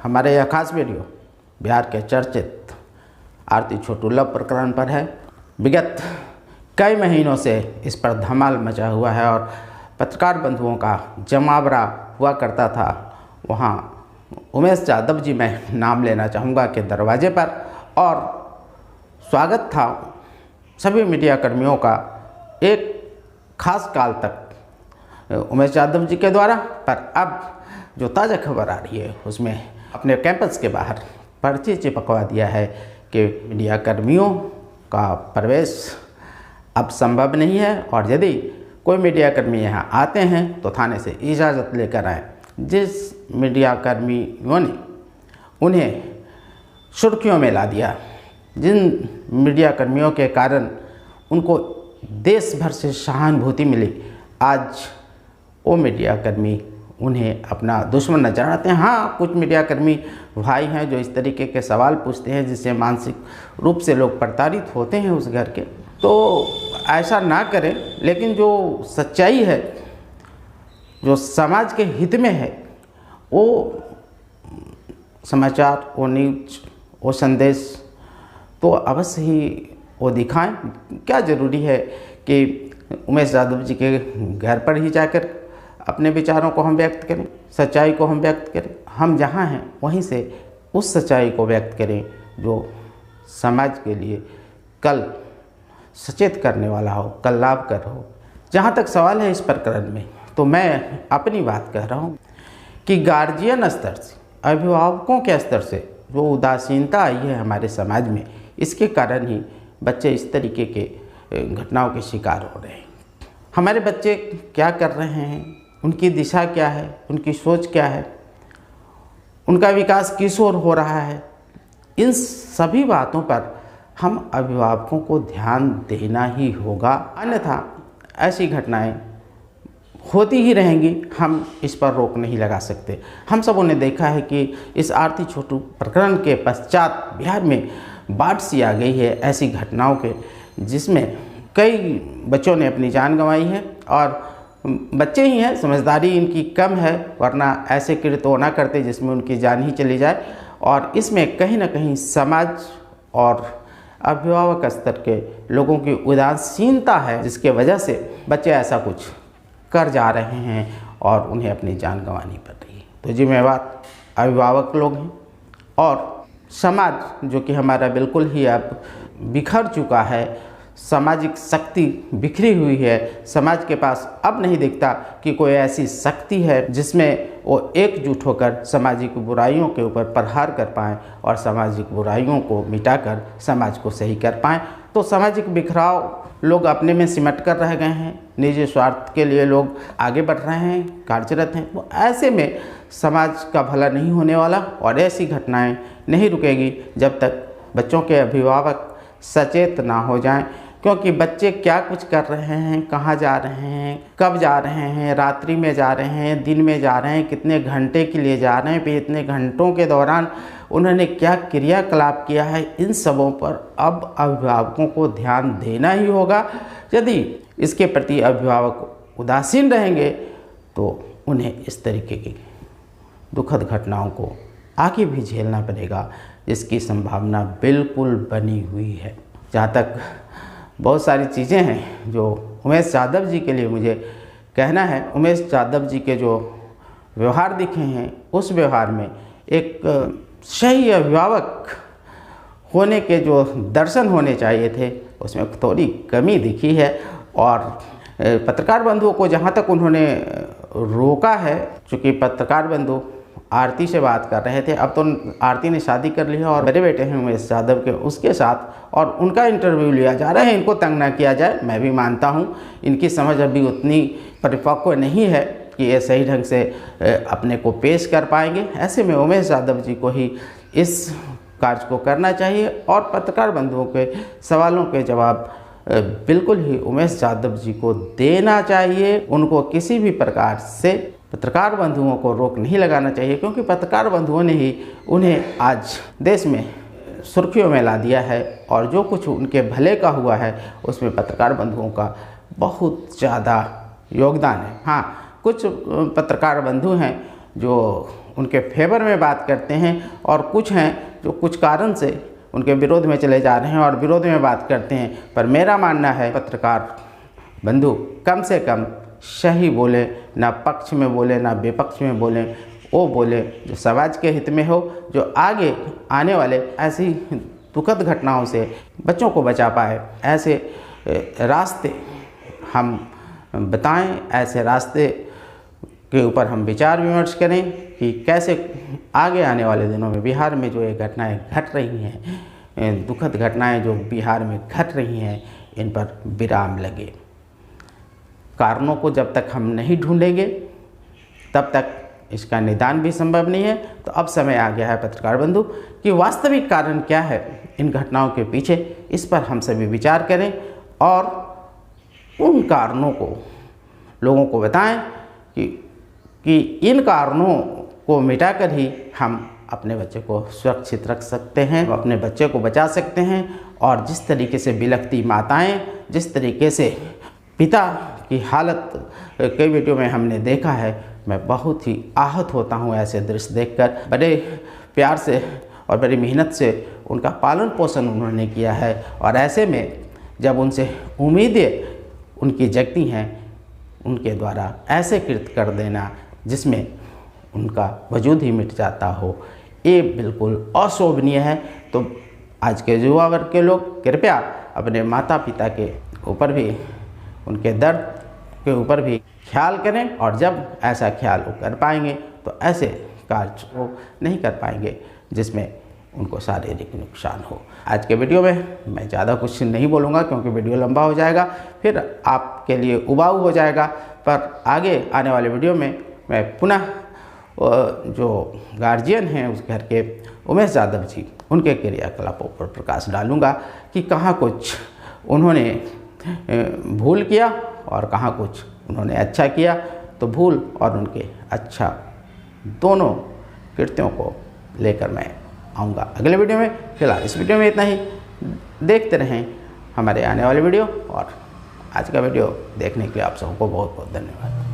हमारे यह खास वीडियो बिहार के चर्चित आरती छोटू लव प्रकरण पर है। विगत कई महीनों से इस पर धमाल मचा हुआ है और पत्रकार बंधुओं का जमावड़ा हुआ करता था। वहाँ उमेश यादव जी मैं नाम लेना चाहूँगा के दरवाजे पर, और स्वागत था सभी मीडिया कर्मियों का एक खास काल तक उमेश यादव जी के द्वारा। पर अब जो ताज़ा खबर आ रही है उसमें अपने कैंपस के बाहर पर्ची चिपकवा दिया है कि मीडिया कर्मियों का प्रवेश अब संभव नहीं है, और यदि कोई मीडिया कर्मी यहाँ आते हैं तो थाने से इजाज़त लेकर आएँ। जिस मीडिया कर्मियों ने उन्हें सुर्खियों में ला दिया, जिन मीडिया कर्मियों के कारण उनको देश भर से सहानुभूति मिली, आज वो मीडिया कर्मी उन्हें अपना दुश्मन नजर आते हैं। हाँ, कुछ मीडिया कर्मी भाई हैं जो इस तरीके के सवाल पूछते हैं जिससे मानसिक रूप से लोग प्रताड़ित होते हैं उस घर के, तो ऐसा ना करें। लेकिन जो सच्चाई है, जो समाज के हित में है, वो समाचार, वो न्यूज, वो संदेश तो अवश्य ही वो दिखाएं। क्या ज़रूरी है कि उमेश यादव जी के घर पर ही जाकर अपने विचारों को हम व्यक्त करें, सच्चाई को हम व्यक्त करें। हम जहाँ हैं वहीं से उस सच्चाई को व्यक्त करें जो समाज के लिए कल सचेत करने वाला हो, कल लाभकर हो। जहाँ तक सवाल है इस प्रकरण में, तो मैं अपनी बात कह रहा हूँ कि गार्जियन स्तर से, अभिभावकों के स्तर से जो उदासीनता आई है हमारे समाज में, इसके कारण ही बच्चे इस तरीके के घटनाओं के शिकार हो रहे हैं। हमारे बच्चे क्या कर रहे हैं, उनकी दिशा क्या है, उनकी सोच क्या है, उनका विकास किस ओर हो रहा है, इन सभी बातों पर हम अभिभावकों को ध्यान देना ही होगा। अन्यथा ऐसी घटनाएं होती ही रहेंगी, हम इस पर रोक नहीं लगा सकते। हम सबों ने देखा है कि इस आरती छोटू प्रकरण के पश्चात बिहार में बाढ़ सी आ गई है ऐसी घटनाओं के, जिसमें कई बच्चों ने अपनी जान गंवाई है। और बच्चे ही हैं, समझदारी इनकी कम है, वरना ऐसे कृत्य वो ना करते जिसमें उनकी जान ही चली जाए। और इसमें कहीं ना कहीं समाज और अभिभावक स्तर के लोगों की उदासीनता है, जिसके वजह से बच्चे ऐसा कुछ कर जा रहे हैं और उन्हें अपनी जान गंवानी पड़ रही है। तो जिम्मेवार अभिभावक लोग हैं और समाज जो कि हमारा बिल्कुल ही अब बिखर चुका है, सामाजिक शक्ति बिखरी हुई है। समाज के पास अब नहीं दिखता कि कोई ऐसी शक्ति है जिसमें वो एकजुट होकर सामाजिक बुराइयों के ऊपर प्रहार कर पाएँ और सामाजिक बुराइयों को मिटाकर समाज को सही कर पाएँ। तो सामाजिक बिखराव लोग अपने में सिमट कर रह गए हैं, निजी स्वार्थ के लिए लोग आगे बढ़ रहे हैं, कार्यरत हैं। तो ऐसे में समाज का भला नहीं होने वाला और ऐसी घटनाएं नहीं रुकेगी जब तक बच्चों के अभिभावक सचेत ना हो जाएं। क्योंकि बच्चे क्या कुछ कर रहे हैं, कहाँ जा रहे हैं, कब जा रहे हैं, रात्रि में जा रहे हैं, दिन में जा रहे हैं, कितने घंटे के लिए जा रहे हैं, फिर इतने घंटों के दौरान उन्होंने क्या क्रियाकलाप किया है, इन सबों पर अब अभिभावकों को ध्यान देना ही होगा। यदि इसके प्रति अभिभावक उदासीन रहेंगे तो उन्हें इस तरीके की दुखद घटनाओं को आगे भी झेलना पड़ेगा, जिसकी संभावना बिल्कुल बनी हुई है। जहाँ तक बहुत सारी चीज़ें हैं जो उमेश यादव जी के लिए मुझे कहना है, उमेश यादव जी के जो व्यवहार दिखे हैं, उस व्यवहार में एक सही अभिभावक होने के जो दर्शन होने चाहिए थे उसमें थोड़ी कमी दिखी है। और पत्रकार बंधुओं को जहाँ तक उन्होंने रोका है, चूँकि पत्रकार बंधु आरती से बात कर रहे थे, अब तो आरती ने शादी कर ली है और मेरे बेटे हैं उमेश यादव के, उसके साथ, और उनका इंटरव्यू लिया जा रहा है। इनको तंग ना किया जाए, मैं भी मानता हूँ इनकी समझ अभी उतनी परिपक्व नहीं है कि ये सही ढंग से अपने को पेश कर पाएंगे। ऐसे में उमेश यादव जी को ही इस कार्य को करना चाहिए और पत्रकार बंधुओं के सवालों के जवाब बिल्कुल ही उमेश यादव जी को देना चाहिए। उनको किसी भी प्रकार से पत्रकार बंधुओं को रोक नहीं लगाना चाहिए, क्योंकि पत्रकार बंधुओं ने ही उन्हें आज देश में सुर्खियों में ला दिया है। और जो कुछ उनके भले का हुआ है उसमें पत्रकार बंधुओं का बहुत ज़्यादा योगदान है। हाँ, कुछ पत्रकार बंधु हैं जो उनके फेवर में बात करते हैं और कुछ हैं जो कुछ कारण से उनके विरोध में चले जा रहे हैं और विरोध में बात करते हैं। पर मेरा मानना है पत्रकार बंधु कम से कम सही बोले, ना पक्ष में बोले ना विपक्ष में बोले, वो बोले जो समाज के हित में हो, जो आगे आने वाले ऐसी दुखद घटनाओं से बच्चों को बचा पाए। ऐसे रास्ते हम बताएं, ऐसे रास्ते के ऊपर हम विचार विमर्श करें कि कैसे आगे आने वाले दिनों में बिहार में जो ये घटनाएं घट रही हैं, दुखद घटनाएं जो बिहार में घट रही हैं, इन पर विराम लगे। कारणों को जब तक हम नहीं ढूंढेंगे तब तक इसका निदान भी संभव नहीं है। तो अब समय आ गया है पत्रकार बंधु कि वास्तविक कारण क्या है इन घटनाओं के पीछे, इस पर हम सभी विचार करें और उन कारणों को लोगों को बताएं कि इन कारणों को मिटाकर ही हम अपने बच्चे को सुरक्षित रख सकते हैं, अपने बच्चे को बचा सकते हैं। और जिस तरीके से बिलखती माताएं, जिस तरीके से पिता की हालत कई वीडियो में हमने देखा है, मैं बहुत ही आहत होता हूं ऐसे दृश्य देखकर। बड़े प्यार से और बड़ी मेहनत से उनका पालन पोषण उन्होंने किया है और ऐसे में जब उनसे उम्मीदें उनकी जगती हैं, उनके द्वारा ऐसे कृत्य कर देना जिसमें उनका वजूद ही मिट जाता हो, ये बिल्कुल अशोभनीय है। तो आज के युवा वर्ग के लोग कृपया अपने माता पिता के ऊपर भी, उनके दर्द के ऊपर भी ख्याल करें और जब ऐसा ख्याल वो कर पाएंगे तो ऐसे कार्य वो नहीं कर पाएंगे जिसमें उनको शारीरिक नुकसान हो। आज के वीडियो में मैं ज़्यादा कुछ नहीं बोलूँगा क्योंकि वीडियो लंबा हो जाएगा, फिर आपके लिए उबाऊ हो जाएगा। पर आगे आने वाले वीडियो में मैं पुनः जो गार्जियन हैं उस घर के उमेश यादव जी, उनके क्रियाकलापों पर प्रकाश डालूँगा कि कहाँ कुछ उन्होंने भूल किया और कहाँ कुछ उन्होंने अच्छा किया। तो भूल और उनके अच्छा दोनों कृत्यों को लेकर मैं आऊँगा अगले वीडियो में। फिलहाल इस वीडियो में इतना ही। देखते रहें हमारे आने वाले वीडियो और आज का वीडियो देखने के लिए आप सबको बहुत बहुत धन्यवाद।